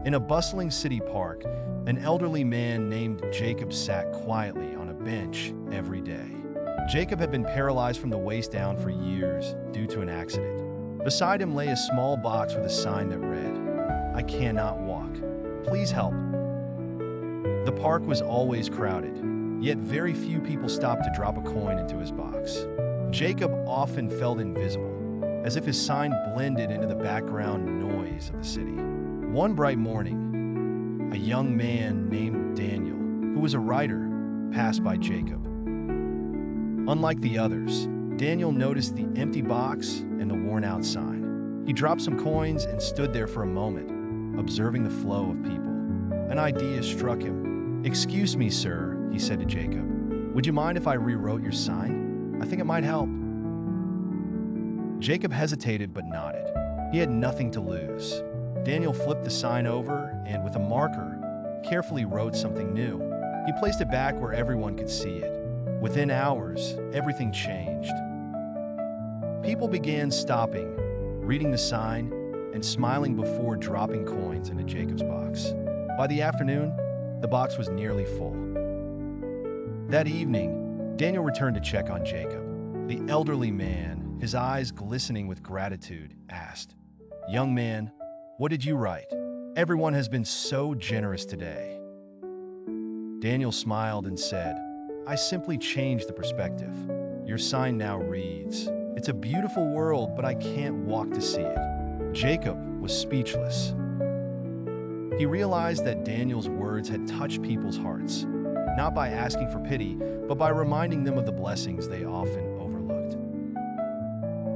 In a bustling city park, an elderly man named Jacob sat quietly on a bench every day. Jacob had been paralyzed from the waist down for years due to an accident. Beside him lay a small box with a sign that read, "I cannot walk. Please help." The park was always crowded, yet very few people stopped to drop a coin into his box. Jacob often felt invisible, as if his sign blended into the background noise of the city. One bright morning, a young man named Daniel, who was a writer, passed by Jacob. Unlike the others, Daniel noticed the empty box and the worn-out sign. He dropped some coins and stood there for a moment, observing the flow of people. An idea struck him. "Excuse me, sir," he said to Jacob. "Would you mind if I rewrote your sign? I think it might help." Jacob hesitated but nodded. He had nothing to lose. Daniel flipped the sign over and, with a marker, carefully wrote something new. He placed it back where everyone could see it. Within hours, everything changed. People began stopping, reading the sign, and smiling before dropping coins into Jacob's box. By the afternoon, the box was nearly full. That evening, Daniel returned to check on Jacob. The elderly man, his eyes glistening with gratitude, asked, "Young man, what did you write? Everyone has been so generous today." Daniel smiled and said, "I simply changed the perspective. Your sign now reads, 'It's a beautiful world, but I can't walk to see it.'" Jacob was speechless. He realized that Daniel's words had touched people's hearts, not by asking for pity, but by reminding them of the blessings they often overlooked.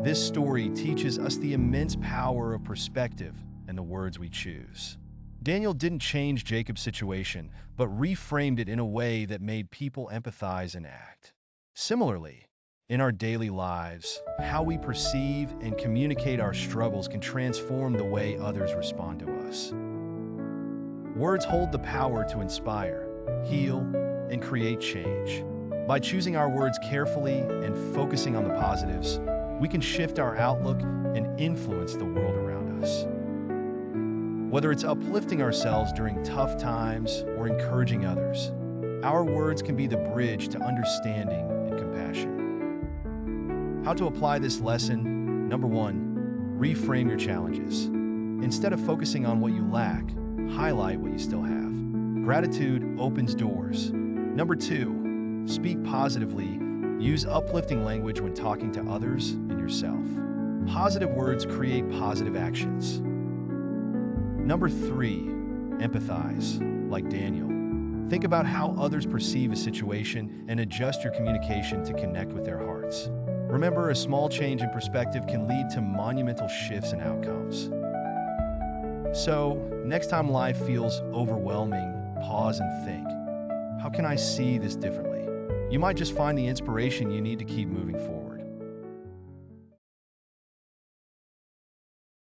This story teaches us the immense power of perspective and the words we choose. Daniel didn't change Jacob's situation, but reframed it in a way that made people empathize and act. Similarly, in our daily lives, how we perceive and communicate our struggles can transform the way others respond to us. Words hold the power to inspire, heal, and create change. By choosing our words carefully and focusing on the positives, we can shift our outlook and influence the world around us. Whether it's uplifting ourselves during tough times or encouraging others, our words can be the bridge to understanding and compassion. How to apply this lesson? Number 1, reframe your challenges. Instead of focusing on what you lack, highlight what you still have. Gratitude opens doors. Number 2, speak positively. Use uplifting language when talking to others and yourself. Positive words create positive actions. Number 3, empathize, like Daniel. Think about how others perceive a situation and adjust your communication to connect with their hearts. Remember, a small change in perspective can lead to monumental shifts in outcomes. So, next time life feels overwhelming, pause and think, how can I see this differently? You might just find the inspiration you need to keep moving forward.